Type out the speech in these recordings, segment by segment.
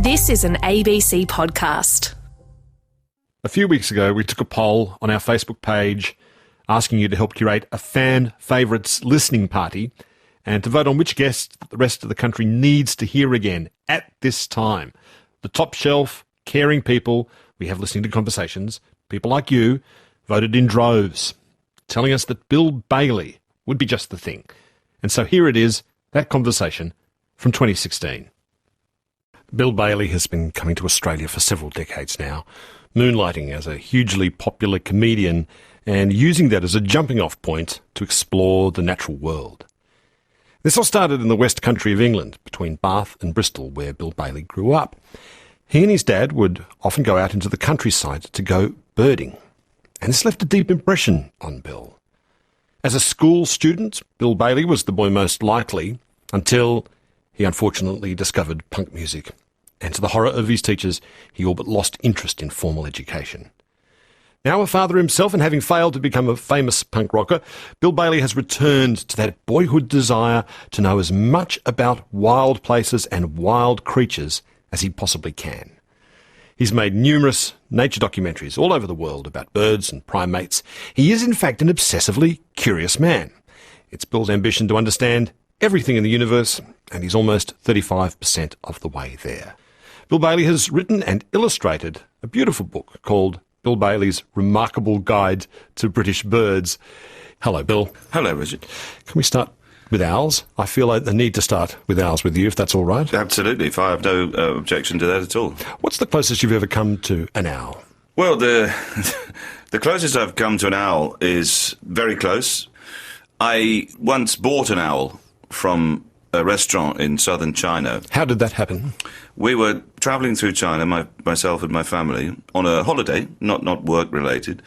This is an ABC podcast. A few weeks ago, we took a poll on our Facebook page asking you to help curate a fan favourites listening party and to vote on which guests the rest of the country needs to hear again at this time. The top shelf, caring people we have listening to conversations, people like you, voted in droves, telling us that Bill Bailey would be just the thing. And so here it is, that conversation from 2016. Bill Bailey has been coming to Australia for several decades now, moonlighting as a hugely popular comedian and using that as a jumping-off point to explore the natural world. This all started in the West Country of England, between Bath and Bristol, where Bill Bailey grew up. He and his dad would often go out into the countryside to go birding, and this left a deep impression on Bill. As a school student, Bill Bailey was the boy most likely, until he unfortunately discovered punk music. And to the horror of his teachers, he all but lost interest in formal education. Now a father himself and having failed to become a famous punk rocker, Bill Bailey has returned to that boyhood desire to know as much about wild places and wild creatures as he possibly can. He's made numerous nature documentaries all over the world about birds and primates. He is in fact an obsessively curious man. It's Bill's ambition to understand everything in the universe, and he's almost 35% of the way there. Bill Bailey has written and illustrated a beautiful book called Bill Bailey's Remarkable Guide to British Birds. Hello, Bill. Hello, Richard. Can we start with owls? I feel like the need to start with owls with you, if that's all right. Absolutely. If I have no objection to that at all. What's the closest you've ever come to an owl? Well, the closest I've come to an owl is very close. I once bought an owl from a restaurant in southern China. How did that happen? We were travelling through China, myself and my family, on a holiday, not work-related.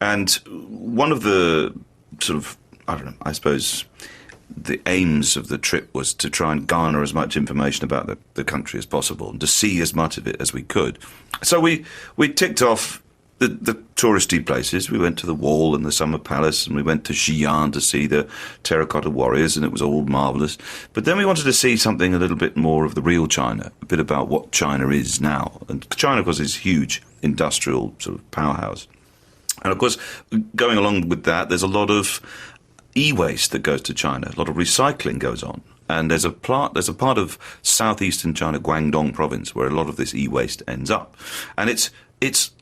And one of the sort of, I suppose, the aims of the trip was to try and garner as much information about the country as possible and to see as much of it as we could. So we ticked off the touristy places. We went to the Wall and the Summer Palace, and we went to Xi'an to see the terracotta warriors, and it was all marvellous. But then we wanted to see something a little bit more of the real China, a bit about what China is now. And China, of course, is a huge industrial sort of powerhouse. And, of course, going along with that, there's a lot of e-waste that goes to China. A lot of recycling goes on. And there's a part of southeastern China, Guangdong province, where a lot of this e-waste ends up. And it's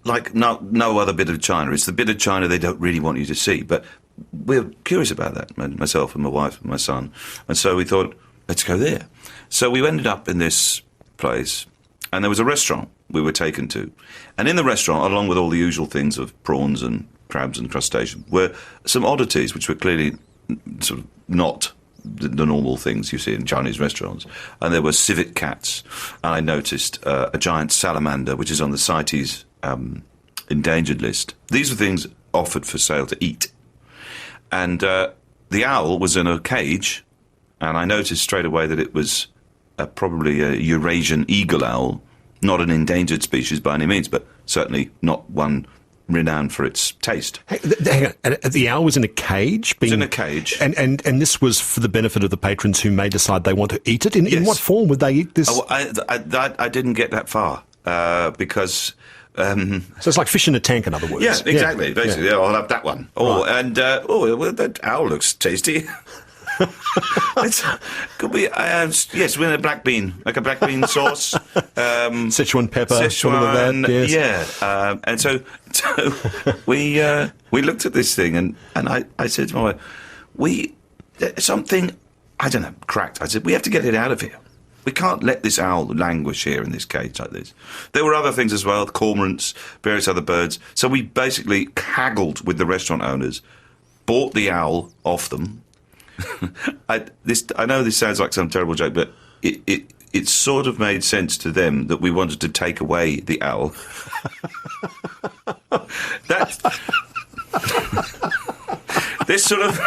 like no other bit of China. It's the bit of China they don't really want you to see. But we're curious about that, myself and my wife and my son. And so we thought, let's go there. So we ended up in this place, and there was a restaurant we were taken to. And in the restaurant, along with all the usual things of prawns and crabs and crustaceans, were some oddities which were clearly sort of not the normal things you see in Chinese restaurants. And there were civet cats, and I noticed a giant salamander, which is on the CITES endangered list. These were things offered for sale to eat. And the owl was in a cage, and I noticed straight away that it was probably a Eurasian eagle owl, not an endangered species by any means, but certainly not one renowned for its taste. Hang on. The owl was in a cage? It was in a cage. And this was for the benefit of the patrons who may decide they want to eat it? In what form would they eat this? Oh, I didn't get that far, because... so it's like fish in a tank, in other words. Yeah, exactly. Yeah. Basically, Yeah. I'll have that one. Oh, right. And, well, that owl looks tasty. Could be, yes, with a black bean, like a black bean sauce. Sichuan pepper, something like that, yes. Yeah. And so we looked at this thing, and I said to my wife, something, I don't know, cracked. I said, we have to get it out of here. We can't let this owl languish here in this cage like this. There were other things as well, cormorants, various other birds. So we basically haggled with the restaurant owners, bought the owl off them. I know this sounds like some terrible joke, but it sort of made sense to them that we wanted to take away the owl. This sort of...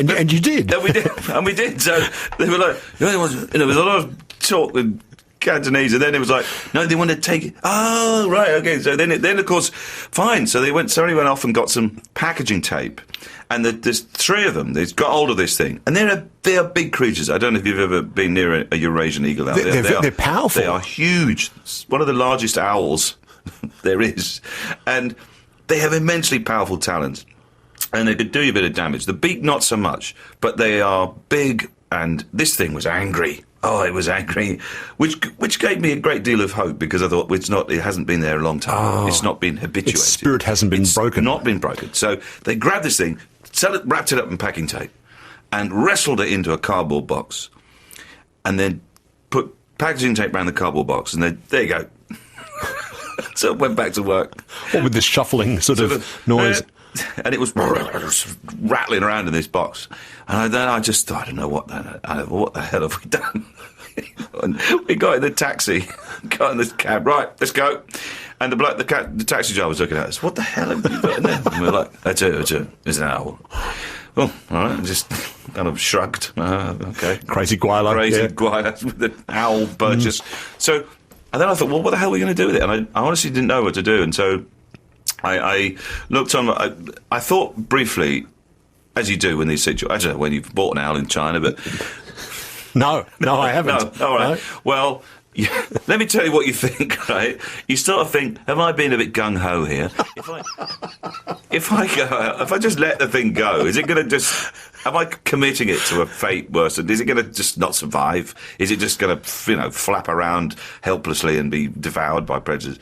and you did. And we did. So they were like, there was a lot of talk and Cantonese, and then it was like, no, they wanted to take it. Oh, right, okay. So then of course, fine. So somebody went off and got some packaging tape, and there's three of them. They've got hold of this thing, and they are big creatures. I don't know if you've ever been near a Eurasian eagle owl. They're powerful. They are huge. It's one of the largest owls there is, and they have immensely powerful talons, and they could do you a bit of damage. The beak, not so much, but they are big, and this thing was angry. Oh, it was angry, which gave me a great deal of hope, because I thought it hasn't been there a long time. It's not been habituated. Its spirit hasn't been broken. Not been broken. So they grabbed this thing, wrapped it up in packing tape, and wrestled it into a cardboard box, and then put packaging tape around the cardboard box, and there you go. So I went back to work. What with this shuffling sort of noise? And it was rattling around in this box. And then I just thought, I don't know what the hell have we done? And we got in the taxi, got in the cab, right, let's go. And the taxi driver was looking at us, what the hell have you got in there? And we were like, that's it, it's an owl. Well, all right, just kind of shrugged. Okay. Crazy guayla. Guayla with the owl purchase. So, and then I thought, well, what the hell are we going to do with it? And I honestly didn't know what to do. And so I looked on. I thought briefly, as you do in these situations. I don't know when you've bought an owl in China, but no, I haven't. No, all right. No. Well, let me tell you what you think. Right, you start to think, have I been a bit gung ho here? If I just let the thing go, is it going to just? Am I committing it to a fate worse? Is it going to just not survive? Is it just going to, flap around helplessly and be devoured by predators?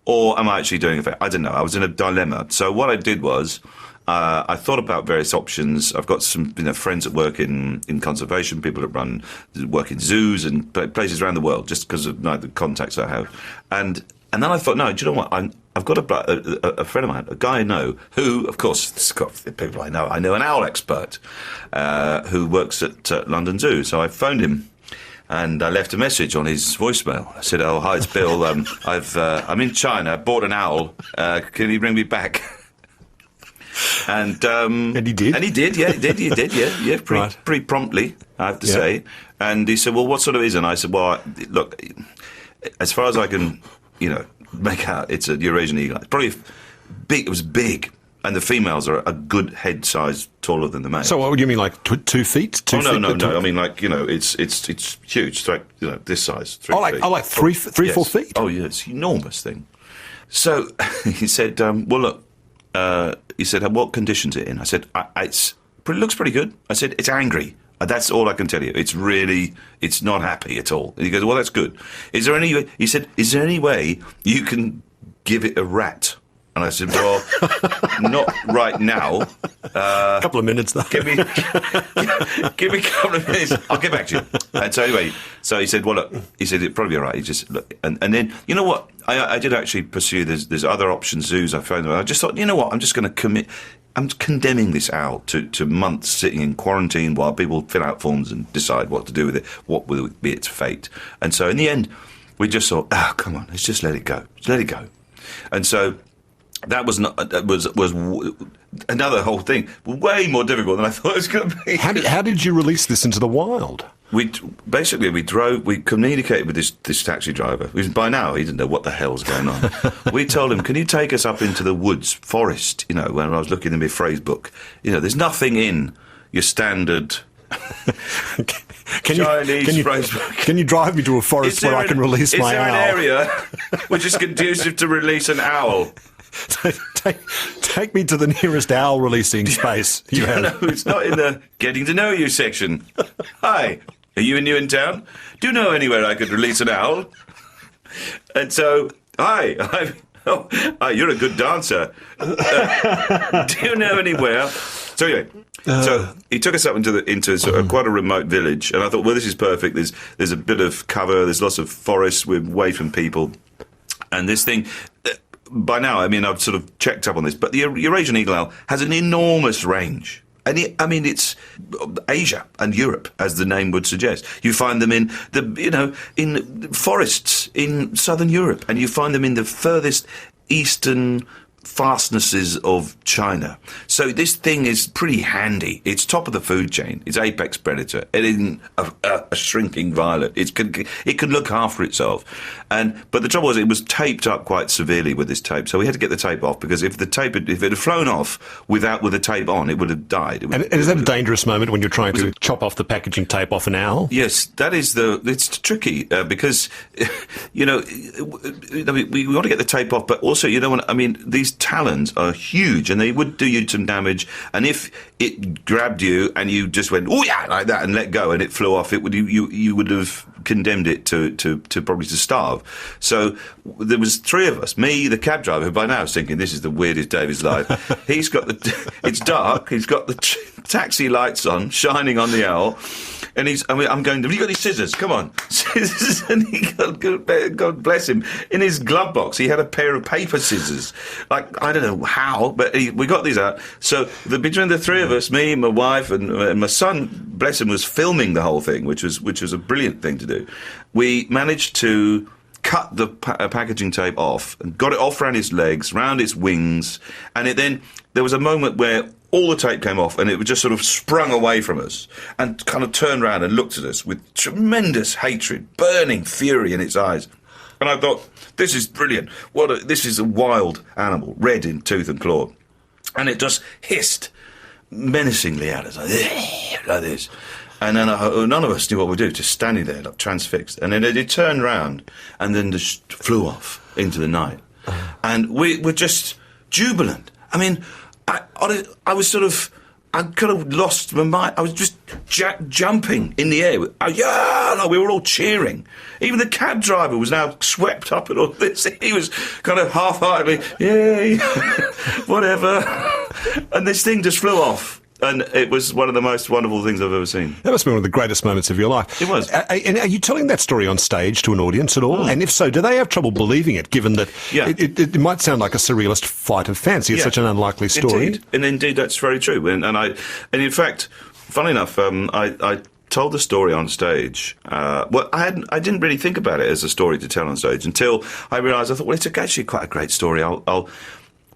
Or am I actually doing it? I don't know. I was in a dilemma. So what I did was, I thought about various options. I've got some friends that work in conservation, people that work in zoos and places around the world, just because of the contacts I have. And then I thought, no, do you know what? I've got a friend of mine, a guy I know, who, of course, people I know an owl expert who works at London Zoo. So I phoned him. And I left a message on his voicemail. I said, "Oh, hi, it's Bill. I'm in China. Bought an owl. Can you bring me back?" And he did. And he did. Yeah, he did. Yeah. Pretty promptly, I have to say. And he said, "Well, what sort of is it?" And I said, "Well, look, as far as I can, make out, it's a Eurasian eagle. It's probably big. It was big." And the females are a good head size taller than the males. So what would you mean, like 2 feet? No. I mean, it's huge. It's like, this size. 3 feet. Like 3, 4 feet? Oh, yeah, it's an enormous thing. So he said, well, look, he said, what condition's it in? I said, it looks pretty good. I said, it's angry. That's all I can tell you. It's not happy at all. And he goes, well, that's good. He said, is there any way you can give it a rat? And I said, well, not right now. A couple of minutes, though. Give me a couple of minutes. I'll get back to you. And so anyway, he said, well, look, he said, it'd probably be all right. He just, look, and then, you know what? I did actually pursue, there's other options, zoos I found. I just thought, you know what? I'm just going to I'm condemning this owl to months sitting in quarantine while people fill out forms and decide what to do with it. What will be its fate? And so in the end, we just thought, come on, let's just let it go. Just let it go. And so, that was another whole thing, way more difficult than I thought it was going to be. How did you release this into the wild? We communicated with this taxi driver. By now, he didn't know what the hell's going on. We told him, can you take us up into the woods, forest, when I was looking in my phrase book. There's nothing in your standard Chinese phrase book. Can you drive me to a forest where I can release my owl? Is there an area which is conducive to release an owl? Take me to the nearest owl releasing space. No, it's not in the getting to know you section. Hi, are you new in town? Do you know anywhere I could release an owl? And so, hi, you're a good dancer. Do you know anywhere? So anyway, so he took us up into sort of quite a remote village, and I thought, well, this is perfect. There's a bit of cover. There's lots of forest. We're away from people, and this thing. By now, I mean, I've sort of checked up on this, but the Eurasian eagle owl has an enormous range. And it's Asia and Europe, as the name would suggest. You find them in in forests in southern Europe, and you find them in the furthest eastern fastnesses of China. So this thing is pretty handy. It's top of the food chain. It's apex predator. It isn't a shrinking violet. It can look after itself. But the trouble was, it was taped up quite severely with this tape. So we had to get the tape off, because if it had flown off with the tape on, it would have died. And is that a dangerous moment when you're trying to chop off the packaging tape off an owl? Yes, it's tricky because, we want to get the tape off, but also, these talons are huge and they would do you some damage. And if it grabbed you and you just went, oh yeah, like that, and let go and it flew off, you would have condemned it to probably to starve. So there was three of us, me, the cab driver, who by now is thinking this is the weirdest day of his life. He's got it's dark, he's got the taxi lights on, shining on the owl. And I'm going, have you got any scissors? Come on. Scissors. And God bless him, in his glove box, he had a pair of paper scissors. Like, I don't know how, but we got these out. So between the three of us, me, my wife, and my son, bless him, was filming the whole thing, which was a brilliant thing to do. We managed to cut the packaging tape off and got it off around his legs, round its wings, and then there was a moment where all the tape came off and it just sort of sprung away from us and kind of turned around and looked at us with tremendous hatred, burning fury in its eyes. And I thought, this is brilliant. This is a wild animal, red in tooth and claw. And it just hissed menacingly at us, like this. And then none of us knew what we'd do, just standing there, like transfixed. And then it turned round and then just flew off into the night. And we were just jubilant. I mean, I was sort of, I kind of lost my mind. I was just jumping in the air. We were all cheering. Even the cab driver was now swept up in all this. He was kind of half-heartedly, yay, whatever. And this thing just flew off. And it was one of the most wonderful things I've ever seen. That must be one of the greatest moments of your life. It was. And are you telling that story on stage to an audience at all? And if so, do they have trouble believing it, given that it might sound like a surrealist flight of fancy? It's such an unlikely story. Indeed, that's very true. And in fact, funny enough, I told the story on stage. I didn't really think about it as a story to tell on stage until I realised, I thought, well, it's actually quite a great story. But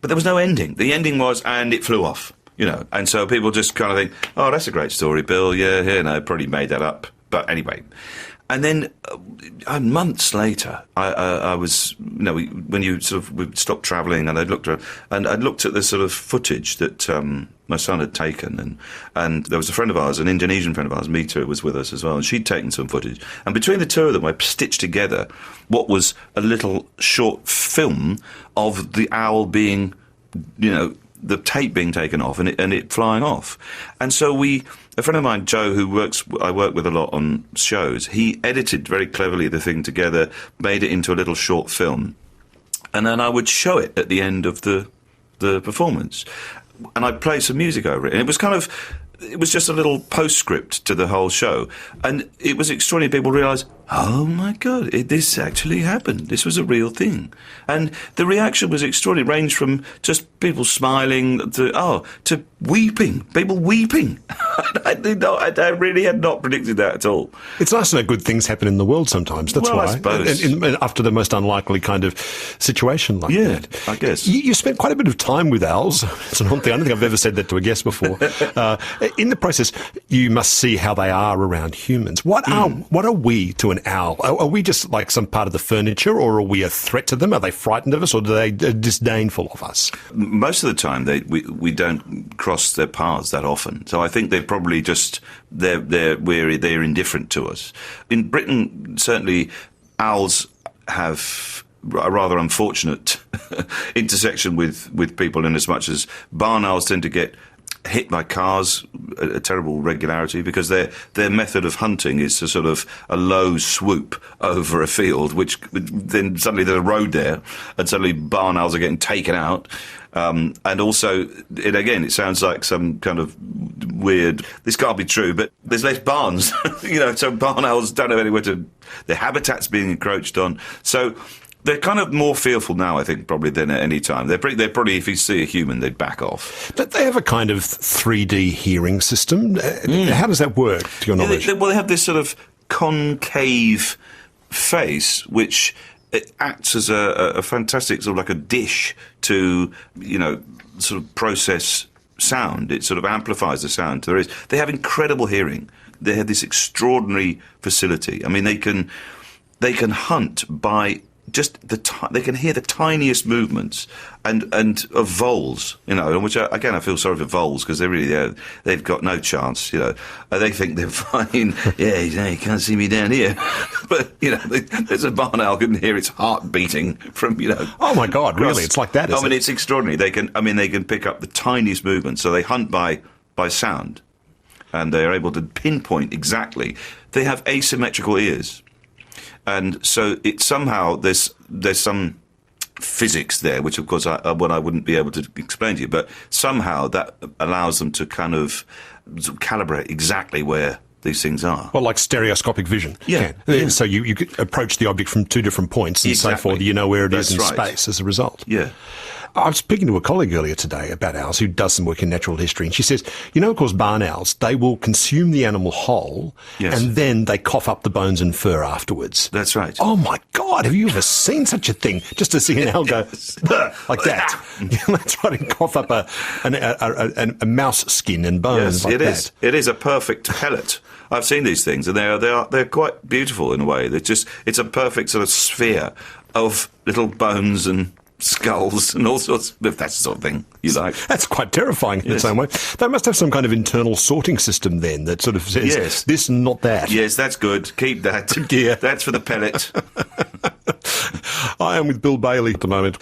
there was no ending. The ending was, and it flew off. And so people just kind of think, oh, that's a great story, Bill. Yeah, probably made that up. But anyway. And then months later, I was, when you sort of we stopped travelling, and I'd looked at the sort of footage that my son had taken, and there was a friend of ours, an Indonesian friend of ours, Mita, was with us as well, and she'd taken some footage. And between the two of them, I stitched together what was a little short film of the owl being, the tape being taken off and it flying off. And so a friend of mine, Joe, I work with a lot on shows, he edited very cleverly the thing together, made it into a little short film, and then I would show it at the end of the performance. And I'd play some music over it. And it was just a little postscript to the whole show. And it was extraordinary. People realised, oh my God, this actually happened. This was a real thing. And the reaction was extraordinary. It ranged from just people smiling to weeping. People weeping. I really had not predicted that at all. It's nice to know good things happen in the world sometimes. That's why. I suppose. After the most unlikely kind of situation like that. Yeah, I guess. You spent quite a bit of time with owls. It's not the only thing I've ever said that to a guest before. In the process, you must see how they are around humans. What are we to an owl? Are we just like some part of the furniture, or are we a threat to them? Are they frightened of us, or are they disdainful of us? Most of the time, we don't cross their paths that often. So I think they're probably just they're weary. They're indifferent to us. In Britain, certainly, owls have a rather unfortunate intersection with people, in as much as barn owls tend to get hit by cars at a terrible regularity, because their method of hunting is to sort of a low swoop over a field, which then suddenly there's a road there, and suddenly barn owls are getting taken out. And also, it sounds like some kind of weird, this can't be true, but there's less barns, so barn owls don't have anywhere to, their habitat's being encroached on. So they're kind of more fearful now, I think, probably than at any time. They're probably, if you see a human, they'd back off. But they have a kind of 3D hearing system. How does that work, to your knowledge? They have this sort of concave face, which it acts as a fantastic sort of like a dish to, sort of process sound. It sort of amplifies the sound. They have incredible hearing. They have this extraordinary facility. I mean, they can hunt by just they can hear the tiniest movements and of voles, which I feel sorry for voles because they've got no chance, They think they're fine. Yeah, you can't see me down here, but there's a barn owl can hear its heart beating from Oh my God, really? It's like that. It's extraordinary. They can pick up the tiniest movements, so they hunt by sound, and they are able to pinpoint exactly. They have asymmetrical ears. And so it somehow there's some physics there, which of course I wouldn't be able to explain to you, but somehow that allows them to kind of calibrate exactly where these things are. Well, like stereoscopic vision. Yeah. So you could approach the object from two different points and so forth. You know where it is in space as a result. Yeah. I was speaking to a colleague earlier today about owls who does some work in natural history, and she says, of course, barn owls, they will consume the animal whole, and then they cough up the bones and fur afterwards. That's right. Oh, my God, have you ever seen such a thing? Just to see an owl go like that. That's right, and cough up a mouse skin and bones like that. It is a perfect pellet. I've seen these things, and they're quite beautiful in a way. It's a perfect sort of sphere of little bones and skulls and all sorts, if that's the sort of thing you like. That's quite terrifying in its own way. They must have some kind of internal sorting system then that sort of says, this and not that. Yes, that's good. Keep that. Yeah. That's for the pellet. I am with Bill Bailey at the moment.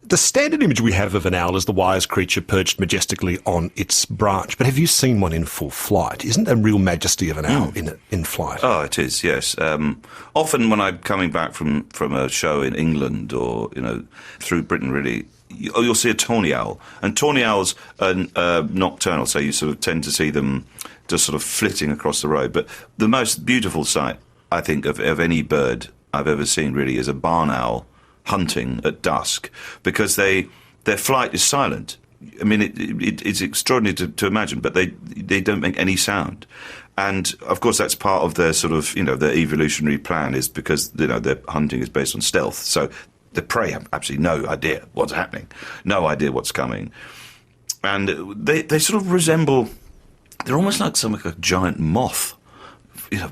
The standard image we have of an owl is the wise creature perched majestically on its branch. But have you seen one in full flight? Isn't a real majesty of an owl in flight? Oh, it is, yes. Often when I'm coming back from a show in England or, through Britain really, you'll see a tawny owl. And tawny owls are nocturnal, so you sort of tend to see them just sort of flitting across the road. But the most beautiful sight, I think, of any bird I've ever seen really is a barn owl hunting at dusk, because their flight is silent. I mean, it's extraordinary to imagine, but they don't make any sound. And, of course, that's part of their sort of, their evolutionary plan, is because, their hunting is based on stealth. So the prey have absolutely no idea what's happening, no idea what's coming. And they sort of resemble, they're almost like a giant moth,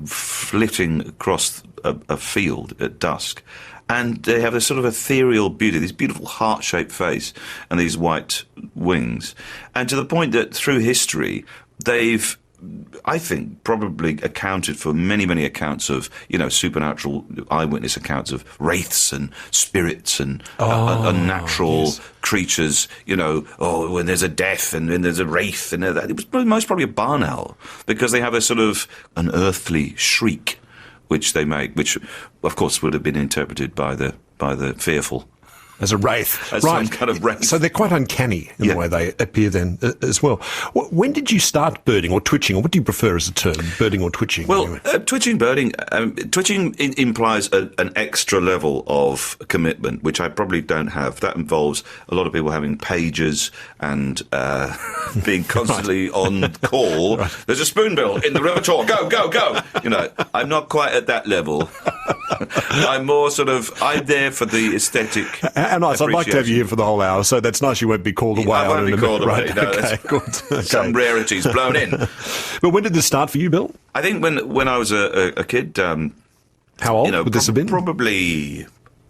flitting across a field at dusk. And they have this sort of ethereal beauty, this beautiful heart-shaped face and these white wings. And to the point that through history, they've, I think, probably accounted for many, many accounts of, supernatural eyewitness accounts of wraiths and spirits and unnatural creatures, when there's a death and then there's a wraith. And it was most probably a barn owl, because they have a sort of an earthly shriek which they make, which, of course, would have been interpreted by the fearful as a wraith. As some kind of wraith. So they're quite uncanny in the way they appear then as well. When did you start birding or twitching, or what do you prefer as a term, birding or twitching? Well, twitching, birding, twitching implies an extra level of commitment, which I probably don't have. That involves a lot of people having pagers and being constantly on call. Right. There's a spoonbill in the river talk. Go, go, go. I'm not quite at that level. I'm more I'm there for the aesthetic. How nice. I'd like to have you here for the whole hour, so that's nice you won't be called away. I won't be called away. Right. No, okay, good. Okay. Some rarities blown in. But when did this start for you, Bill? I think when I was a kid. How old would this have been? Probably,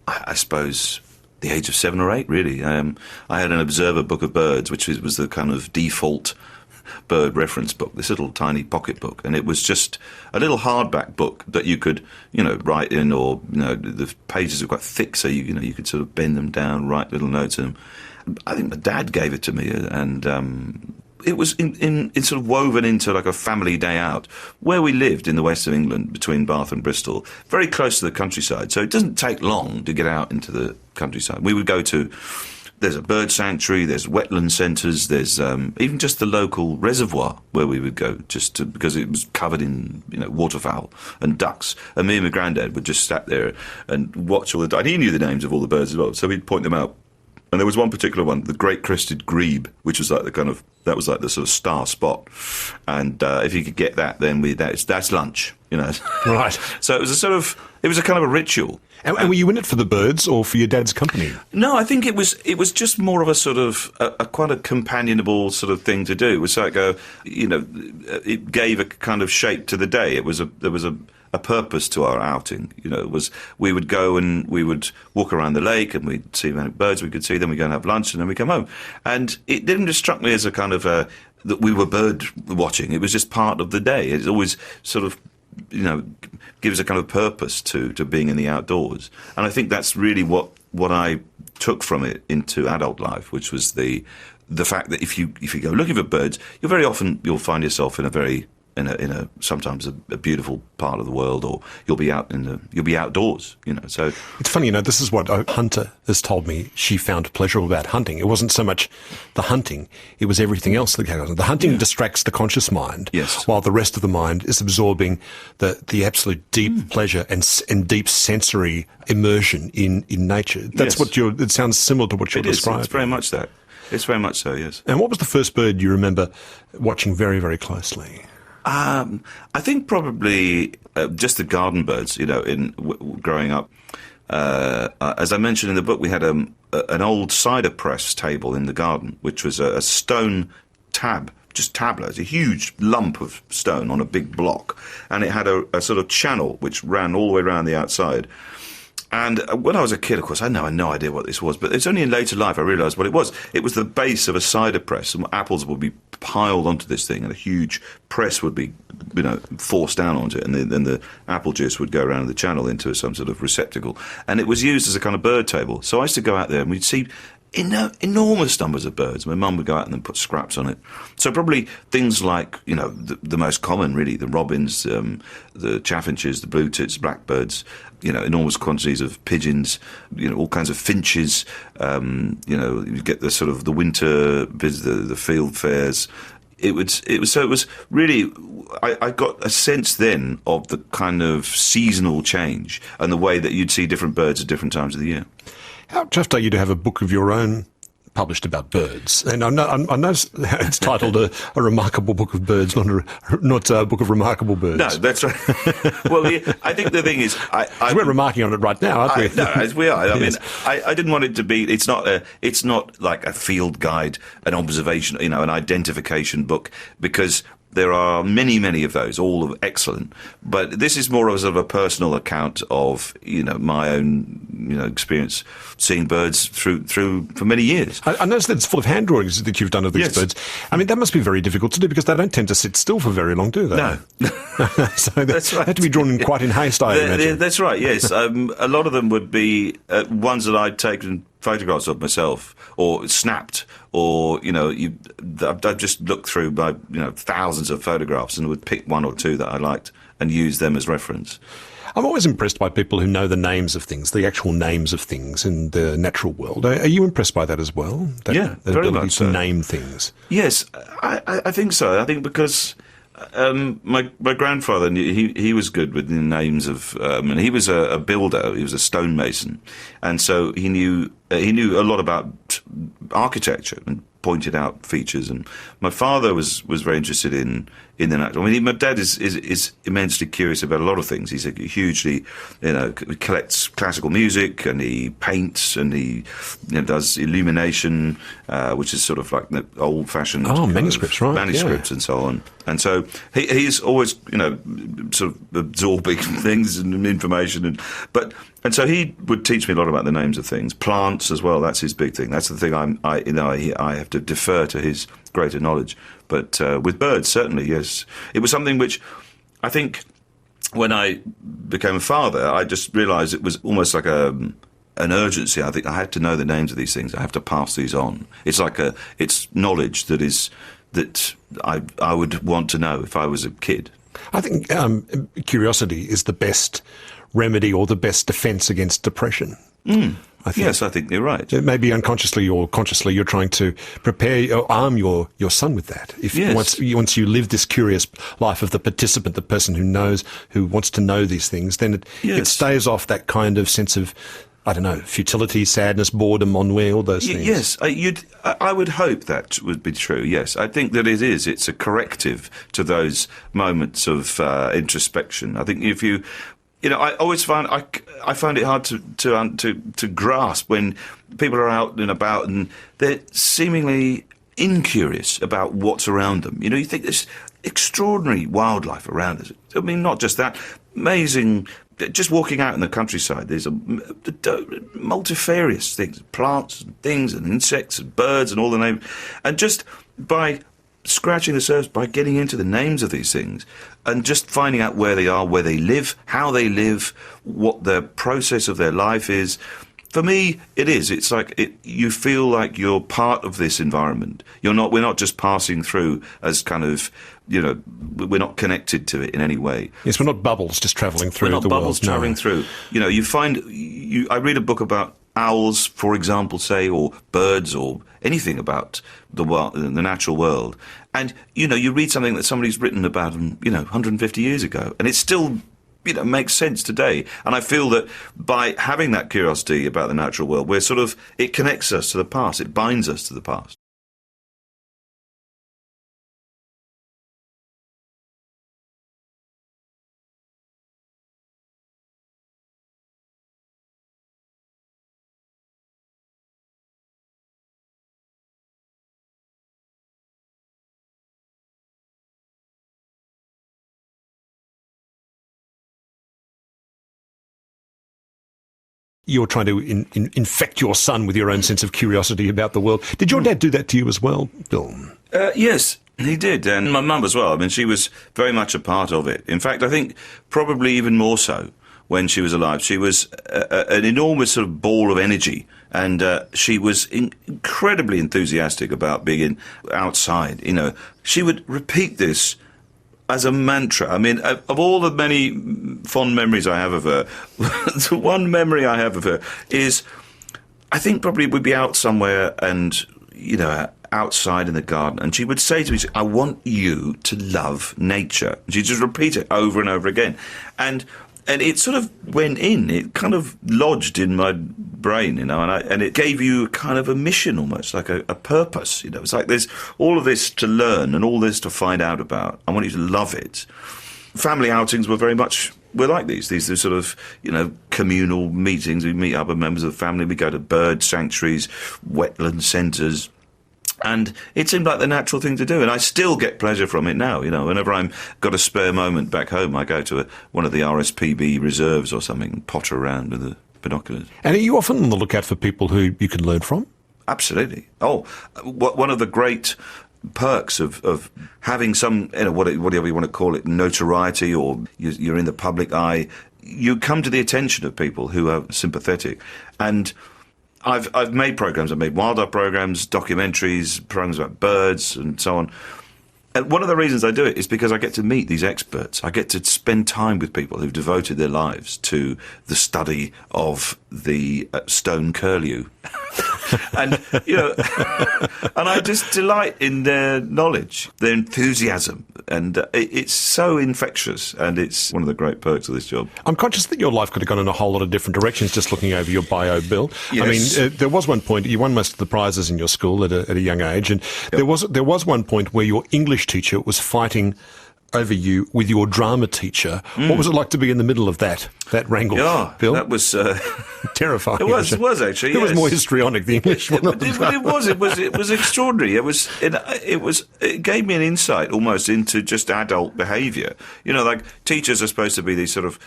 I suppose, the age of 7 or 8, really. I had an Observer Book of Birds, which was the kind of default bird reference book, this little tiny pocket book, and it was just a little hardback book that you could, write in, or the pages were quite thick, so you could sort of bend them down, write little notes in them. I think my dad gave it to me, and it was in sort of woven into like a family day out, where we lived in the west of England between Bath and Bristol, very close to the countryside, so it doesn't take long to get out into the countryside. We would go to, there's a bird sanctuary, there's wetland centres, there's even just the local reservoir where we would go, because it was covered in waterfowl and ducks. And me and my granddad would just sat there and watch all the time. He knew the names of all the birds as well, so we'd point them out And there was one particular one, the great crested grebe, which was like that was like the sort of star spot. And if you could get that, then that's lunch, you know. Right. So it was a kind of a ritual. And were you in it for the birds or for your dad's company? No, I think it was just more of a sort of a quite a companionable sort of thing to do. It was like it gave a kind of shape to the day. There was a purpose to our outing. You know, we would go and we would walk around the lake and we'd see how many birds we could see. Then we'd go and have lunch and then we'd come home. And it didn't just struck me as a kind of that we were bird watching. It was just part of the day. It's always sort of, you know, gives a kind of purpose to being in the outdoors. And I think that's really what I took from it into adult life, which was the fact that if you go looking for birds, you'll find yourself in a sometimes a beautiful part of the world, or you'll be outdoors, you know. So it's funny, you know, this is what a hunter has told me she found pleasurable about hunting. It wasn't so much the hunting, it was everything else that came on. The hunting distracts the conscious mind, yes, while the rest of the mind is absorbing the absolute deep pleasure and deep sensory immersion in nature. That's what it sounds similar to what you're describing. It's very much that. It's very much so, yes. And what was the first bird you remember watching very, very closely? I think probably just the garden birds. You know, growing up, as I mentioned in the book, we had an old cider press table in the garden, which was a stone tablet, a huge lump of stone on a big block, and it had a sort of channel which ran all the way around the outside. And when I was a kid, of course, I had no idea what this was, but it's only in later life I realised what it was. It was the base of a cider press, and apples would be piled onto this thing, and a huge press would be, you know, forced down onto it, and then the apple juice would go around the channel into some sort of receptacle. And it was used as a kind of bird table. So I used to go out there, and we'd see enormous numbers of birds. My mum would go out and then put scraps on it. So probably things like, you know, the most common, really, the robins, the chaffinches, the blue tits, blackbirds, you know, enormous quantities of pigeons, you know, all kinds of finches. You know, you get the sort of the winter, the field fairs. It was really, I got a sense then of the kind of seasonal change and the way that you'd see different birds at different times of the year. How chuffed are you to have a book of your own published about birds? And I know it's titled a remarkable book of birds, not a book of remarkable birds. No, that's right. Well, I think the thing is, we're remarking on it right now, aren't we? No, as we are. I Yes. mean, I didn't want it to be. It's not like a field guide, an observation, you know, an identification book, because there are many, many of those, all excellent. But this is more of a sort of a personal account of, you know, my own, you know, experience seeing birds through for many years. I noticed that it's full of hand drawings that you've done of these birds. I mean, that must be very difficult to do because they don't tend to sit still for very long, do they? No. So they have to be drawn quite in haste, I imagine. That's right, yes. A lot of them would be ones that I'd taken photographs of myself, or snapped, or, you know, I've just looked through my, you know, thousands of photographs and would pick one or two that I liked and use them as reference. I'm always impressed by people who know the names of things, the actual names of things in the natural world. Are you impressed by that as well? Yeah, the very ability much to so. name things. Yes, I think so. I think because my grandfather, he was good with the names of, and he was a builder. He was a stonemason, and so he knew a lot about architecture and pointed out features. And my father was very interested in the natural. I mean, my dad is immensely curious about a lot of things. He's hugely, you know, he collects classical music, and he paints, and he, you know, does illumination, which is sort of like the old-fashioned manuscripts, right? Manuscripts, and so on. And so he's always, you know, sort of absorbing things and information, and so he would teach me a lot about the names of things, plants as well. That's his big thing. That's the thing I have to defer to his greater knowledge. But with birds, certainly, yes, it was something which I think when I became a father, I just realised it was almost like an urgency. I think I had to know the names of these things. I have to pass these on. It's like it's knowledge that I would want to know if I was a kid. I think curiosity is the best remedy or the best defence against depression. I think. Yes, I think you're right. Maybe unconsciously or consciously, you're trying to prepare or arm your son with that. Once you live this curious life of the participant, the person who wants to know these things, then it stays off that kind of sense of I don't know, futility, sadness, boredom, ennui, all those things. Yes, I would hope that would be true, yes. I think that it is. It's a corrective to those moments of introspection. I think if you... I always find I find it hard to grasp when people are out and about and they're seemingly incurious about what's around them. You think there's extraordinary wildlife around us. I mean, not just that, amazing. Just walking out in the countryside, there's multifarious things, plants and things and insects and birds and all the names, and just by scratching the surface, by getting into the names of these things and just finding out where they are, where they live, how they live, what the process of their life is. For me, it is. It's like you feel like you're part of this environment. We're not just passing through as kind of, we're not connected to it in any way. Yes, we're not bubbles just travelling through the world. We're not bubbles travelling through. I read a book about owls, for example, say, or birds, or anything about the natural world, and you read something that somebody's written about them, 150 years ago, and it still makes sense today. And I feel that by having that curiosity about the natural world, it connects us to the past, it binds us to the past. You're trying to infect your son with your own sense of curiosity about the world. Did your dad do that to you as well, Bill? Yes, he did, and my mum as well. I mean, she was very much a part of it. In fact, I think probably even more so when she was alive. She was an enormous sort of ball of energy, and she was incredibly enthusiastic about being outside. She would repeat this as a mantra. I mean, of all the many fond memories I have of her, the one memory I have of her is, I think probably we'd be out somewhere and, outside in the garden, and she would say to me, I want you to love nature. And she'd just repeat it over and over again. And it sort of went in, it kind of lodged in my brain, and it gave you kind of a mission almost, like a purpose, It's like there's all of this to learn and all this to find out about. I want you to love it. Family outings were like these. These are sort of, communal meetings. We meet other members of the family. We go to bird sanctuaries, wetland centres. And it seemed like the natural thing to do, and I still get pleasure from it now. Whenever I've got a spare moment back home, I go to one of the RSPB reserves or something and potter around with the binoculars. And are you often on the lookout for people who you can learn from? Absolutely. Oh, one of the great perks of having some, whatever you want to call it, notoriety, or you're in the public eye, you come to the attention of people who are sympathetic. And I've made programs. I've made wildlife programs, documentaries, programs about birds, and so on. And one of the reasons I do it is because I get to meet these experts. I get to spend time with people who've devoted their lives to the study of the stone curlew. And, and I just delight in their knowledge, their enthusiasm, and it's so infectious, and it's one of the great perks of this job. I'm conscious that your life could have gone in a whole lot of different directions just looking over your bio, Bill. Yes. I mean, there was one point, you won most of the prizes in your school at a young age, and there was one point where your English teacher was fighting over you with your drama teacher. What was it like to be in the middle of that wrangle, Bill? That was terrifying. It was actually. It was more histrionic, the English one. It was extraordinary. It gave me an insight almost into just adult behaviour. Like teachers are supposed to be these sort of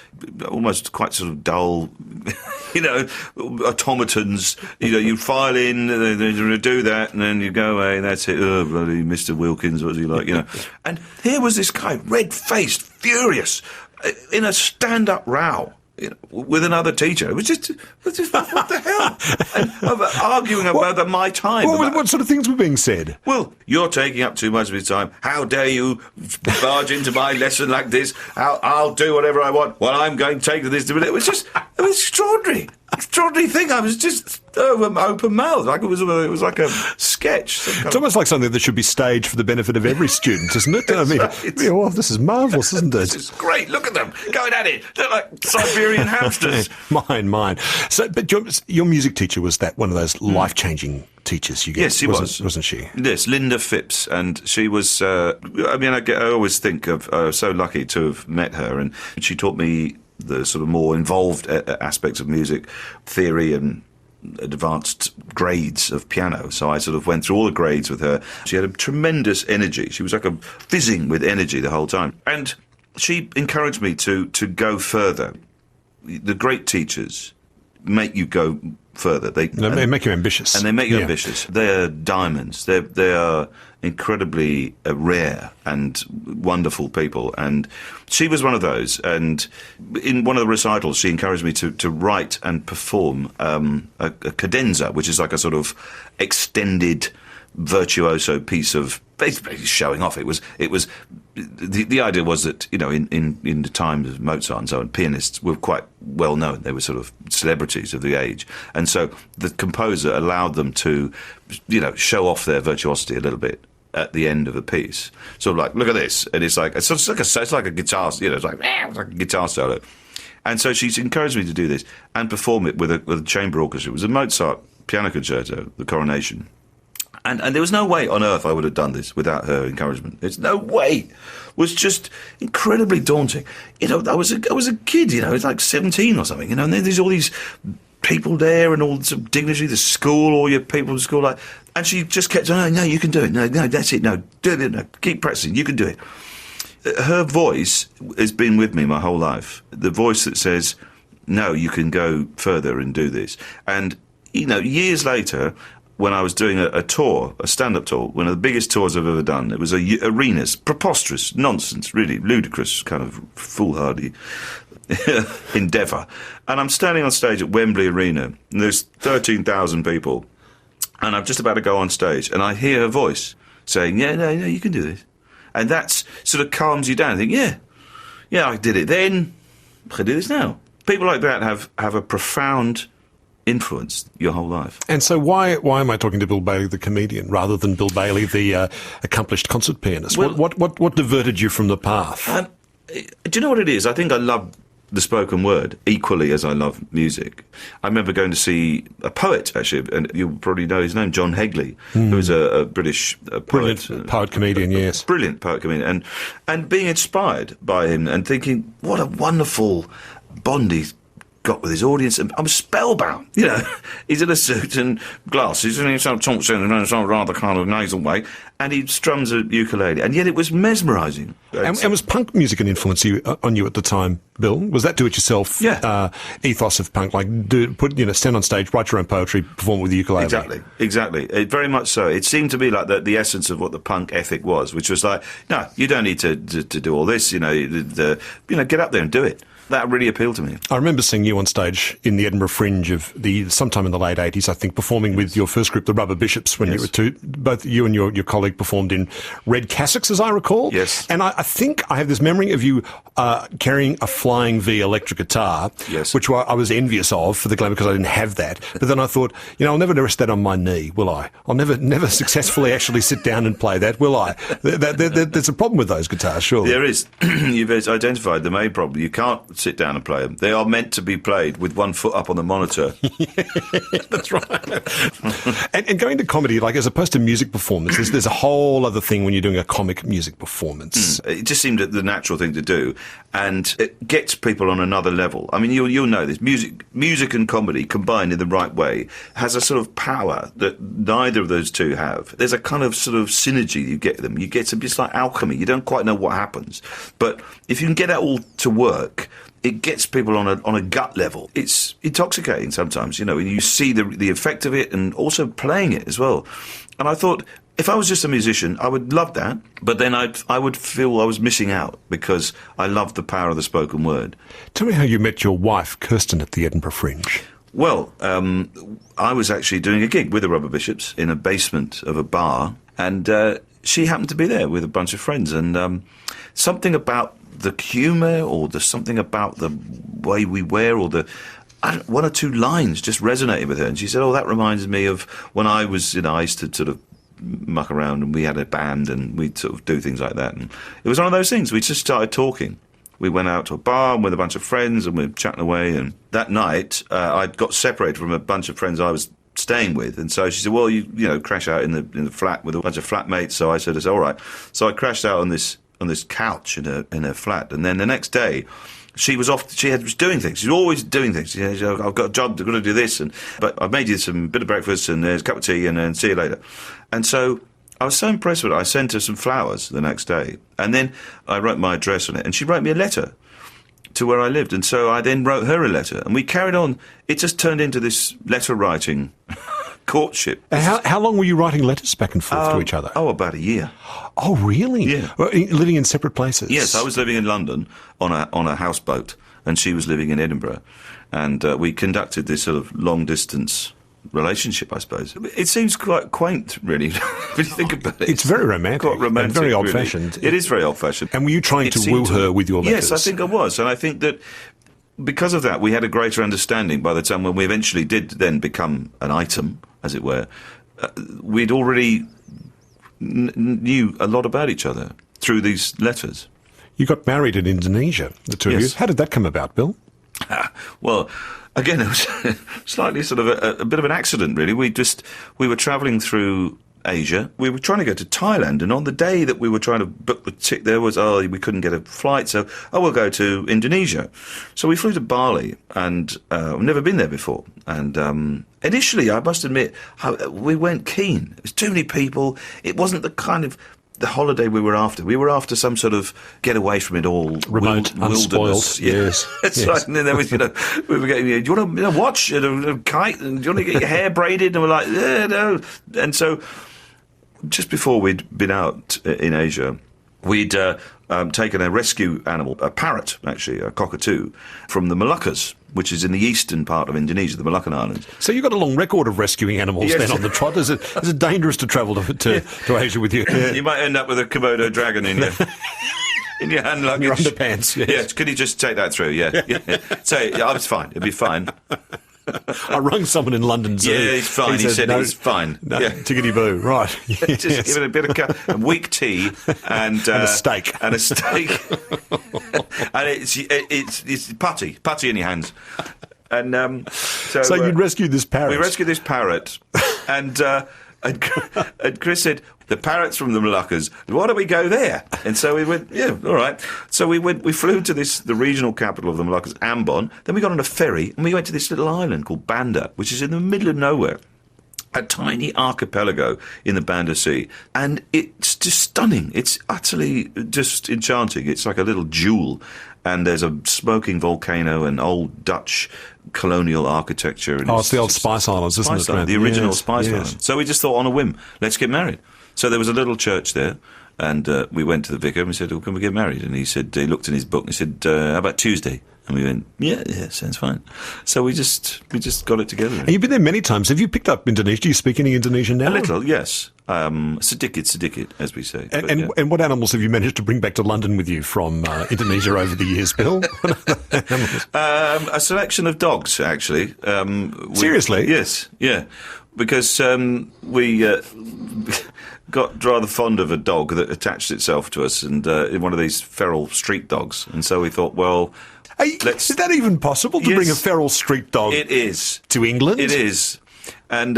almost quite sort of dull, automatons. You file in, they do that, and then you go away, and that's it. Oh, bloody Mr. Wilkins, what's he like? And here was this guy, red-faced, furious, in a stand-up row with another teacher. It was just what the hell? And arguing about my time. What sort of things were being said? Well, you're taking up too much of his time. How dare you barge into my lesson like this? I'll do whatever I want. Well, I'm going to take this. It was extraordinary. extraordinary thing. I was just open mouthed, like it was like a sketch. It's almost like something that should be staged for the benefit of every student, isn't it? I mean, yeah, well, this is marvellous, isn't it? This is great. Look at them going at it. They're like Siberian hamsters. Mine. So, but your music teacher was that one of those life-changing teachers you get? Yes, she wasn't she? Yes, Linda Phipps, and she was. I always think of. I was so lucky to have met her, and she taught me the sort of more involved aspects of music theory and advanced grades of piano. So I sort of went through all the grades with her. She had a tremendous energy. She was like a fizzing with energy the whole time, and she encouraged me to go further. The great teachers make you go further. They make you ambitious. And they make you ambitious. They're diamonds. They are incredibly rare and wonderful people. And she was one of those. And in one of the recitals, she encouraged me to write and perform a cadenza, which is like a sort of extended virtuoso piece of basically showing off. It was the idea was that, you know, in the times of Mozart and so on, pianists were quite well known. They were sort of celebrities of the age, and so the composer allowed them to, you know, show off their virtuosity a little bit at the end of the piece. So like, look at this, and it's like a guitar, you know, it's like a guitar solo. And so she's encouraged me to do this and perform it with a chamber orchestra. It was a Mozart piano concerto, the Coronation. And there was no way on earth I would have done this without her encouragement. There's no way. It was just incredibly daunting. You know, I was a kid, you know, I was like 17 or something, you know, and then there's all these people there and all this dignitary, the school, all your people in school, like, and she just kept saying, no, you can do it. No, that's it. No, do it. No, keep practicing. You can do it. Her voice has been with me my whole life. The voice that says, no, you can go further and do this. And, you know, years later, when I was doing a tour, a stand-up tour, one of the biggest tours I've ever done. It was arenas, preposterous, nonsense, really ludicrous, kind of foolhardy endeavour. And I'm standing on stage at Wembley Arena, and there's 13,000 people, and I'm just about to go on stage, and I hear her voice saying, no, you can do this. And that sort of calms you down. I think, yeah, I did it then, I can do this now. People like that have a profound influenced your whole life. And so why am I talking to Bill Bailey, the comedian, rather than Bill Bailey, the accomplished concert pianist? Well, what diverted you from the path? Do you know what it is? I think I love the spoken word equally as I love music. I remember going to see a poet, actually, and you'll probably know his name, John Hegley, who was a British poet. Brilliant poet-comedian, yes. Brilliant poet-comedian. And being inspired by him and thinking, what a wonderful bond he's got with his audience, and I'm spellbound. You know, he's in a suit and glasses, and he sort of talks in some rather kind of nasal way, and he strums a ukulele, and yet it was mesmerising. And was punk music an influence on you at the time, Bill? Was that do-it-yourself ethos of punk, like stand on stage, write your own poetry, perform with the ukulele? Exactly. Very much so. It seemed to be like the essence of what the punk ethic was, which was like, no, you don't need to do all this. You know, get up there and do it. That really appealed to me. I remember seeing you on stage in the Edinburgh Fringe of sometime in the late 80s, I think, performing with your first group, the Rubber Bishops, when you were both you and your colleague performed in red cassocks, as I recall. Yes. And I think I have this memory of you carrying a Flying V electric guitar, which I was envious of for the glamour because I didn't have that. But then I thought, I'll never rest that on my knee, will I? I'll never successfully actually sit down and play that, will I? There's a problem with those guitars, surely. There is. You've identified the main problem. You can't sit down and play them. They are meant to be played with one foot up on the monitor. That's right. and going to comedy, like as opposed to music performance, there's a whole other thing when you're doing a comic music performance. It just seemed the natural thing to do, and it gets people on another level. I mean, you'll know this. Music and comedy combined in the right way has a sort of power that neither of those two have. There's a kind of sort of synergy you get them. You get some, just like alchemy. You don't quite know what happens, but if you can get that all to work, it gets people on a gut level. It's intoxicating sometimes, and you see the effect of it, and also playing it as well. And I thought, if I was just a musician, I would love that, but then I would feel I was missing out because I loved the power of the spoken word. Tell me how you met your wife, Kirsten, at the Edinburgh Fringe. Well, I was actually doing a gig with the Rubber Bishops in a basement of a bar, and she happened to be there with a bunch of friends, and something about the humour, or something about the way we wear, or one or two lines just resonated with her, and she said, "Oh, that reminds me of when I was, I used to sort of muck around, and we had a band, and we'd sort of do things like that." And it was one of those things. We just started talking. We went out to a bar with a bunch of friends, and we were chatting away. And that night, I got separated from a bunch of friends I was staying with, and so she said, "Well, you crash out in the flat with a bunch of flatmates." So I said, "It's all right." So I crashed out on this couch in her flat, and then the next day, she was off. She was doing things. She's always doing things. She said, "I've got a job. I've got to do this, but I've made you some bit of breakfast and there's a cup of tea, and see you later." And so I was so impressed with it. I sent her some flowers the next day, and then I wrote my address on it, and she wrote me a letter to where I lived, and so I then wrote her a letter, and we carried on. It just turned into this letter-writing courtship. How long were you writing letters back and forth to each other? Oh, about a year. Oh, really? Yeah. Well, living in separate places? Yes, I was living in London on a houseboat, and she was living in Edinburgh, and we conducted this sort of long-distance relationship, I suppose. It seems quite quaint, really, when you think about it. It's very romantic. Quite romantic, and very really. old-fashioned. It is very old-fashioned. And were you trying to woo her with your letters? Yes, I think I was. And I think that because of that, we had a greater understanding by the time when we eventually did then become an item, as it were. We'd already knew a lot about each other through these letters. You got married in Indonesia, the two of you. How did that come about, Bill? Well, again, it was slightly sort of a bit of an accident, really. We were travelling through Asia. We were trying to go to Thailand, and on the day that we were trying to book the ticket, there was, we couldn't get a flight, so, we'll go to Indonesia. So we flew to Bali, and I've never been there before. And initially, I must admit, we weren't keen. There's too many people. It wasn't the kind of the holiday we were after. We were after some sort of get away from it all. Remote, unspoiled. Yes. That's yes. right. And then there was, we were getting, do you want to watch a kite? And do you want to get your hair braided? And we're like, yeah, no. And so just before we'd been out in Asia, we'd taken a rescue animal, a parrot, actually, a cockatoo, from the Moluccas, which is in the eastern part of Indonesia, the Moluccan Islands. So you've got a long record of rescuing animals then on the trot. Is it dangerous to travel to Asia with you? Yeah. You might end up with a Komodo dragon in your in your hand luggage. Your underpants, yes. Yeah, could you just take that through? Yeah. So I was fine. It'd be fine. I rung someone in London Zoo. Yeah, he's fine. He said he's fine. No, tickety-boo, right. Just give it a bit of a weak tea and a steak. And a steak. And it's putty in your hands. And so you'd rescued this parrot. We rescued this parrot, and Chris said, "The parrot's from the Moluccas. Why don't we go there?" And so we went, yeah, all right. So we flew to the regional capital of the Moluccas, Ambon. Then we got on a ferry and we went to this little island called Banda, which is in the middle of nowhere. A tiny archipelago in the Banda Sea. And it's just stunning. It's utterly just enchanting. It's like a little jewel. And there's a smoking volcano and old Dutch colonial architecture. And it's the old Spice Islands, isn't it? The original Spice Islands. So we just thought on a whim, let's get married. So there was a little church there, and we went to the vicar and we said, can we get married? And he said, he looked in his book and he said, how about Tuesday? And we went, yeah, sounds fine. So we just got it together. And you've been there many times. Have you picked up Indonesian? Do you speak any Indonesian now? A little, yes. Sedikit, as we say. And what animals have you managed to bring back to London with you from Indonesia over the years, Bill? A selection of dogs, actually. Seriously? Yes, yeah. Because we got rather fond of a dog that attached itself to us, and one of these feral street dogs. And so we thought, well, is that even possible to bring a feral street dog? It is to England. It is, and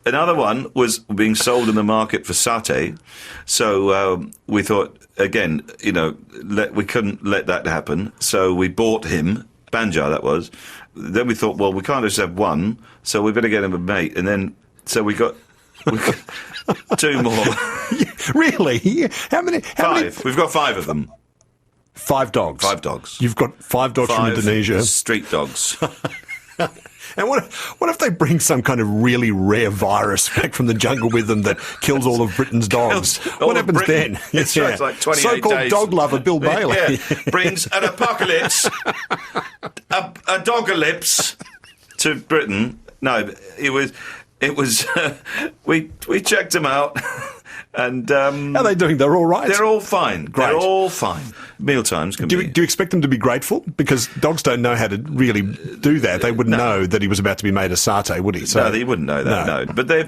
another one was being sold in the market for satay. So we thought again, we couldn't let that happen. So we bought him Banjar. That was. Then we thought, well, we can't just have one, so we better get him a mate. And then so we got two more. Really? How many? Five. We've got five of them. 5 dogs. 5 dogs. You've got 5 dogs from Indonesia. Street dogs. And what if they bring some kind of really rare virus back from the jungle with them that kills all of Britain's dogs? What happens then? It's like 28 So-called days. dog lover Bill Bailey. Yeah. Brings an apocalypse, a dogalypse to Britain. No, it was. We checked them out. And How are they doing? They're all right? they're all fine. Great. They're all fine. Mealtimes can Do be... you expect them to be grateful? Because dogs don't know how to really do that. They wouldn't know that he was about to be made a satay, would he? So, No, he wouldn't know that, no. But they're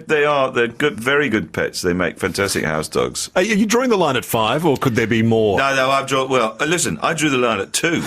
good, very good pets. They make fantastic house dogs. Are you drawing the line at 5, or could there be more? No, I've drawn... Well, listen, I drew the line at 2.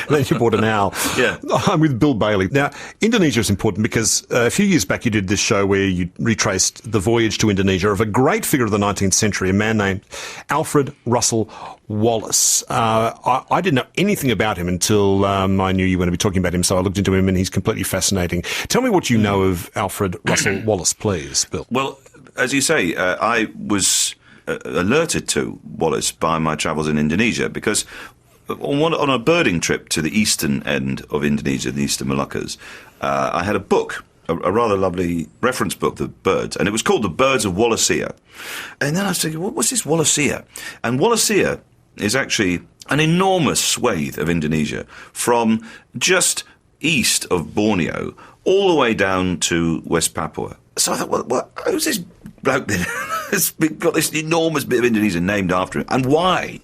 Then you bought an owl. Yeah. I'm with Bill Bailey. Now, Indonesia is important because a few years back you did this show where you retraced the voyage to Indonesia of a great figure of the 19th century, a man named Alfred Russel Wallace. I didn't know anything about him until I knew you were going to be talking about him, so I looked into him and he's completely fascinating. Tell me what you know of Alfred Russel Wallace, please, Bill. Well, as you say, I was alerted to Wallace by my travels in Indonesia because on a birding trip to the eastern end of Indonesia, the eastern Moluccas, I had a book, a rather lovely reference book, the birds, and it was called The Birds of Wallacea. And then I was thinking, what's this Wallacea? And Wallacea is actually an enormous swathe of Indonesia from just east of Borneo all the way down to West Papua. So I thought, well who's this bloke that has got this enormous bit of Indonesia named after him, and why?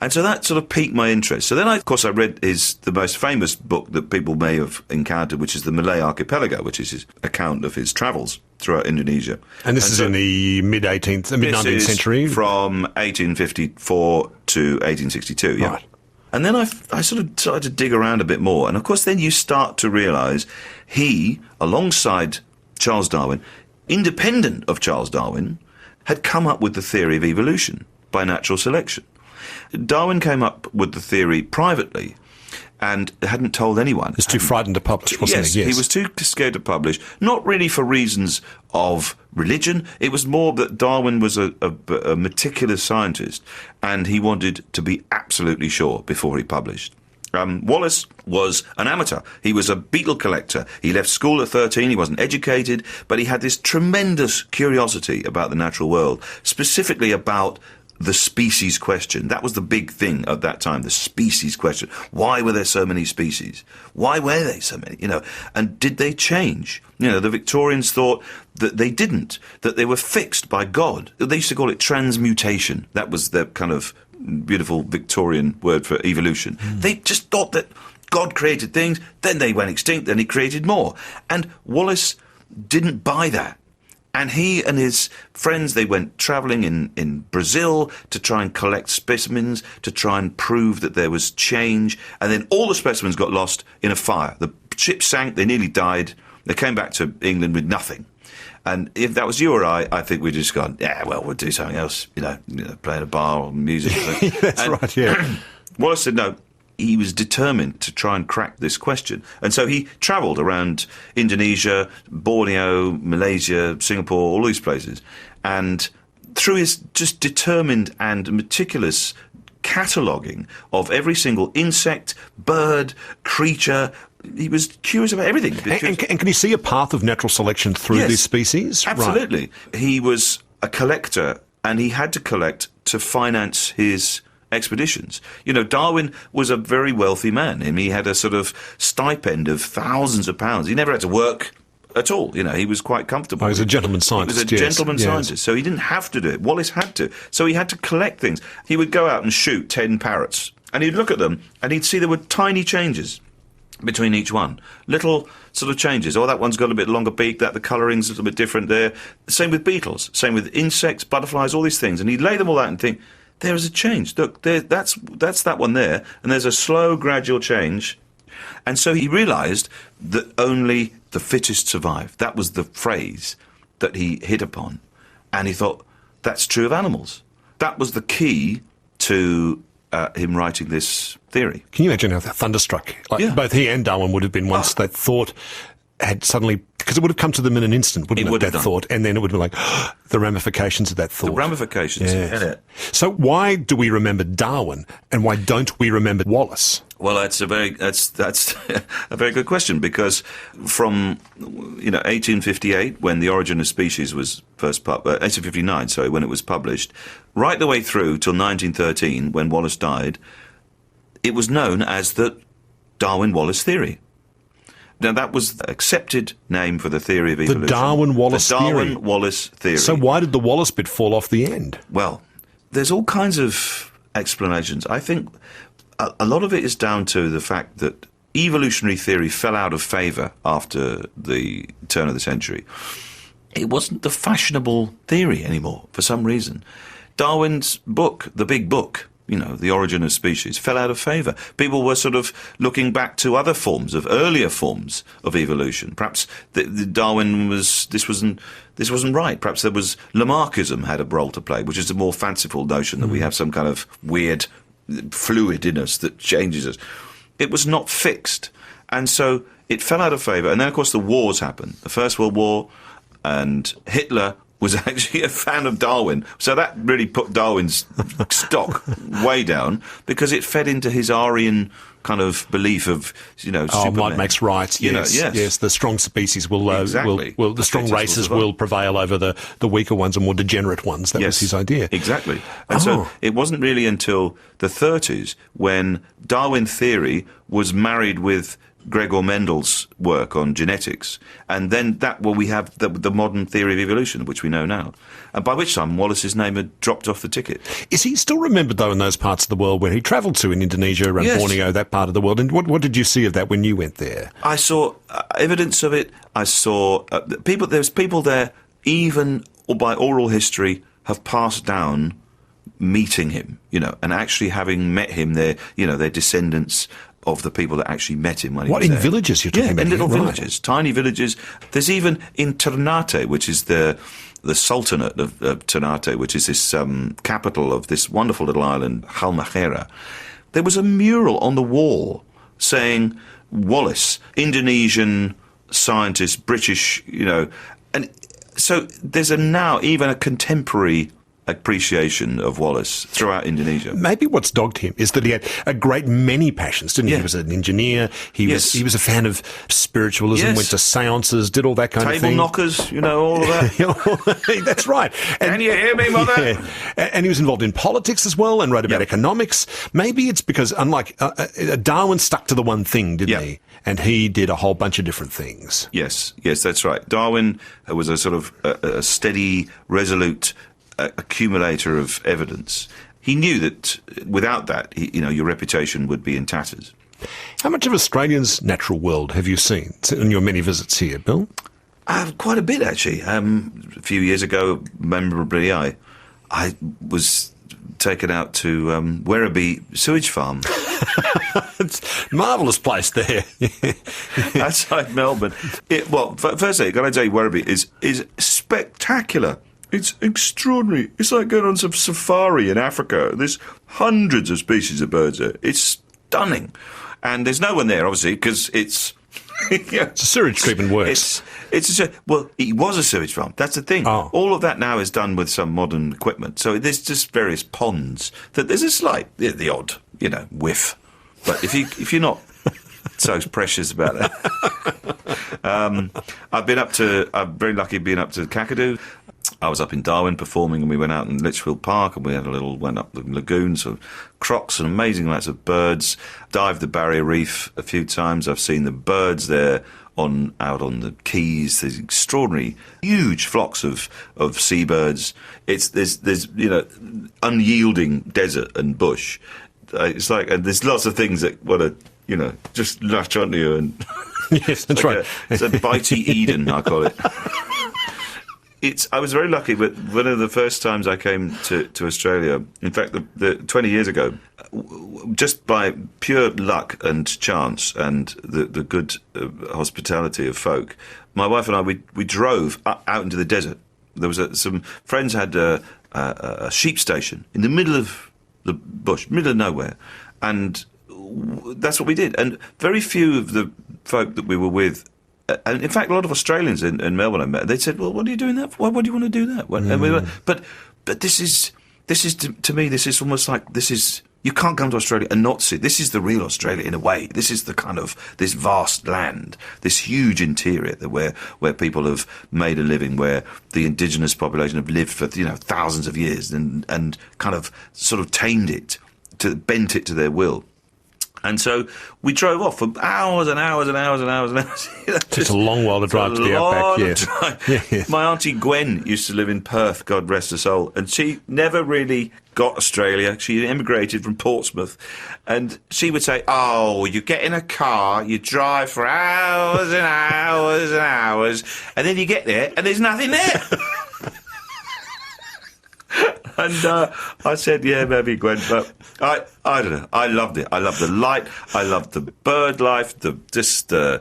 And so that sort of piqued my interest. So then, of course, I read the most famous book that people may have encountered, which is the Malay Archipelago, which is his account of his travels throughout Indonesia. And this is in the mid-19th century? From 1854 to 1862, yeah. Right. And then I sort of started to dig around a bit more. And, of course, then you start to realise he, alongside Charles Darwin, independent of Charles Darwin, had come up with the theory of evolution by natural selection. Darwin came up with the theory privately and hadn't told anyone. He was too frightened to publish, wasn't he? Yes, he was too scared to publish, not really for reasons of religion. It was more that Darwin was a meticulous scientist and he wanted to be absolutely sure before he published. Wallace was an amateur. He was a beetle collector. He left school at 13. He wasn't educated, but he had this tremendous curiosity about the natural world, specifically about the species question. That was the big thing at that time, the species question. Why were there so many species? Why were they so many? And did they change? The Victorians thought that they didn't, that they were fixed by God. They used to call it transmutation. That was their kind of beautiful Victorian word for evolution. They just thought that God created things, then they went extinct, then he created more. And Wallace didn't buy that. And he and his friends, they went travelling in Brazil to try and collect specimens, to try and prove that there was change. And then all the specimens got lost in a fire. The ship sank, they nearly died. They came back to England with nothing. And if that was you or I think we'd just gone, we'll do something else, play at a bar or music. That's right, yeah. Wallace said no. He was determined to try and crack this question. And so he travelled around Indonesia, Borneo, Malaysia, Singapore, all these places. And through his just determined and meticulous cataloguing of every single insect, bird, creature, he was curious about everything. And can you see a path of natural selection through these species? Absolutely. Right. He was a collector, and he had to collect to finance his expeditions. Darwin was a very wealthy man. He had a sort of stipend of thousands of pounds. He never had to work at all. He was quite comfortable. He was a gentleman scientist. He was a gentleman scientist, so he didn't have to do it. Wallace had to. So he had to collect things. He would go out and shoot 10 parrots, and he'd look at them, and he'd see there were tiny changes between each one. Little sort of changes. That one's got a bit longer beak, the colouring's a little bit different there. Same with beetles, same with insects, butterflies, all these things. And he'd lay them all out and think, there is a change. Look, that's that one there, and there's a slow, gradual change. And so he realised that only the fittest survive. That was the phrase that he hit upon. And he thought, that's true of animals. That was the key to him writing this theory. Can you imagine how thunderstruck both he and Darwin would have been once they thought had suddenly, because it would have come to them in an instant, wouldn't it, that thought? And then it would be like, the ramifications of that thought. The ramifications, So why do we remember Darwin, and why don't we remember Wallace? Well, that's a very good question, because from 1858, when The Origin of Species was first 1859, sorry, when it was published, right the way through till 1913, when Wallace died, it was known as the Darwin-Wallace theory. Now, that was the accepted name for the theory of evolution. The Darwin-Wallace theory. The Darwin-Wallace theory. So why did the Wallace bit fall off the end? Well, there's all kinds of explanations. I think a lot of it is down to the fact that evolutionary theory fell out of favour after the turn of the century. It wasn't the fashionable theory anymore, for some reason. Darwin's book, The Big Book, The Origin of Species, fell out of favour. People were sort of looking back to other forms, earlier forms of evolution. Perhaps Darwin this wasn't right. Perhaps there was Lamarckism had a role to play, which is a more fanciful notion that we have some kind of weird fluid in us that changes us. It was not fixed. And so it fell out of favour. And then, of course, the wars happened. The First World War, and Hitler was actually a fan of Darwin. So that really put Darwin's stock way down, because it fed into his Aryan kind of belief of, Superman. Might makes right. Yes, yes. The strong species will the strong races will prevail over the weaker ones and more degenerate ones. That was his idea. Exactly. And so it wasn't really until the 30s when Darwin theory was married with Gregor Mendel's work on genetics, and then we have the modern theory of evolution, which we know now, and by which time Wallace's name had dropped off the ticket. Is he still remembered, though, in those parts of the world where he travelled to, in Indonesia and Borneo, that part of the world? And what did you see of that when you went there? I saw evidence of it. I saw there's people there, even by oral history, have passed down meeting him, and actually having met him. Their descendants of the people that actually met him when he was in there. Villages you're talking about? In little right. villages, tiny villages. There's even in Ternate, which is the Sultanate of Ternate, which is this capital of this wonderful little island, Halmahera. There was a mural on the wall saying Wallace, Indonesian scientist, British, and so there's now even a contemporary appreciation of Wallace throughout Indonesia. Maybe what's dogged him is that he had a great many passions, didn't he? He was an engineer, he was a fan of spiritualism, went to seances, did all that kind of thing. Table knockers, all of that. That's right. And, can you hear me, Mother? Yeah. And he was involved in politics as well and wrote about economics. Maybe it's because, unlike Darwin stuck to the one thing, didn't he? And he did a whole bunch of different things. Yes, that's right. Darwin was a sort of a steady, resolute accumulator of evidence. He knew that without that, your reputation would be in tatters. How much of Australia's natural world have you seen in your many visits here, Bill? Quite a bit, actually. A few years ago, memorably, I was taken out to Werribee Sewage Farm. It's a marvellous place there. Outside Melbourne. Firstly, got to tell you, Werribee is spectacular. It's extraordinary. It's like going on some safari in Africa. There's hundreds of species of birds there. It's stunning. And there's no one there, obviously, because it's... It's a sewage treatment works. It was a sewage farm. That's the thing. Oh. All of that now is done with some modern equipment. So there's just various ponds. That there's a slight, the odd, whiff. But if you're not so precious about that. I'm very lucky being up to Kakadu. I was up in Darwin performing, and we went out in Litchfield Park, and we had went up the lagoons of crocs and amazing amounts of birds. Dived the Barrier Reef a few times. I've seen the birds there out on the quays. There's extraordinary, huge flocks of seabirds. There's unyielding desert and bush. It's like, and there's lots of things that want to, just latch onto you. And yes, that's right. It's a bitey Eden, I call it. I was very lucky, but one of the first times I came to Australia, in fact, the 20 years ago, just by pure luck and chance and the good hospitality of folk, my wife and I, we drove out into the desert. There was some friends had a sheep station in the middle of the bush, middle of nowhere, and that's what we did. And very few of the folk that we were with, and in fact, a lot of Australians in Melbourne I met, they said, "Well, what are you doing that for? Why do you want to do that?" And we were, but this is to me, this is almost like you can't come to Australia and not see. This is the real Australia in a way. This is the kind of this vast land, this huge interior where people have made a living, where the indigenous population have lived for thousands of years and kind of sort of tamed it, bent it to their will. And so we drove off for hours and hours and hours and hours and hours. It's a long while to drive to the outback, yes. Yes. My auntie Gwen used to live in Perth, God rest her soul, and she never really got Australia. She emigrated from Portsmouth, and she would say, "Oh, you get in a car, you drive for hours and hours and hours, and then you get there, and there's nothing there." And I said, yeah, maybe, Gwen, but I don't know. I loved it. I loved the light. I loved the bird life. The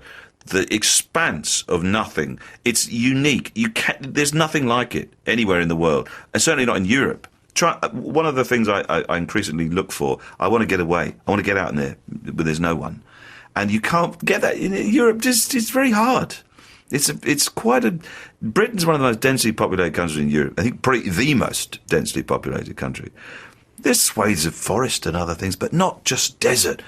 expanse of nothing. It's unique. There's nothing like it anywhere in the world, and certainly not in Europe. One of the things I increasingly look for. I want to get away. I want to get out in there where there's no one, and you can't get that in Europe. It's very hard. It's quite a. Britain's one of the most densely populated countries in Europe. I think probably the most densely populated country. There's swathes of forest and other things, but not just desert,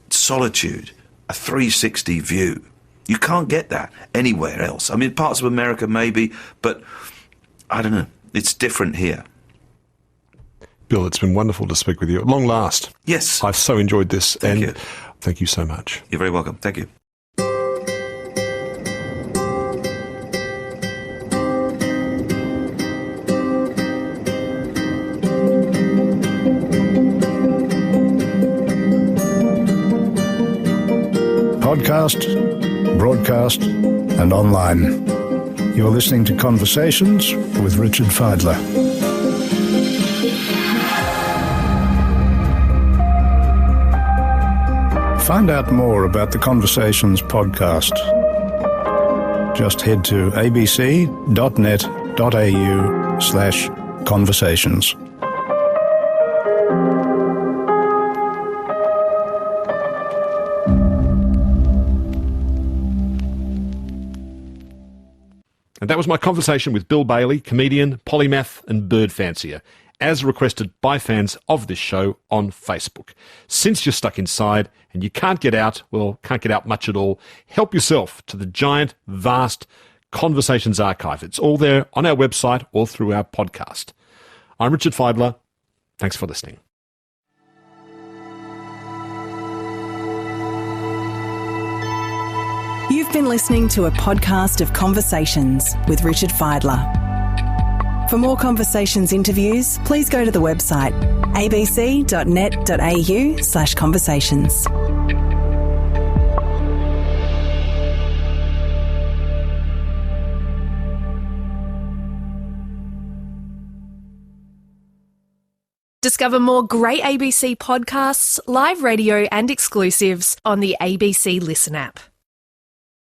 solitude, a 360 view. You can't get that anywhere else. I mean, parts of America maybe, but I don't know. It's different here. Bill, it's been wonderful to speak with you. At long last. Yes. I've so enjoyed this. Thank you. Thank you so much. You're very welcome. Thank you. Podcast, broadcast, and online. You're listening to Conversations with Richard Fidler. Find out more about the Conversations podcast. Just head to abc.net.au/conversations. And that was my conversation with Bill Bailey, comedian, polymath and bird fancier, as requested by fans of this show on Facebook. Since you're stuck inside and you can't get out, well, can't get out much at all, help yourself to the giant, vast Conversations archive. It's all there on our website or through our podcast. I'm Richard Fidler. Thanks for listening. You've been listening to a podcast of Conversations with Richard Fidler. For more Conversations interviews, please go to the website abc.net.au/conversations. Discover more great ABC podcasts, live radio and exclusives on the ABC Listen app.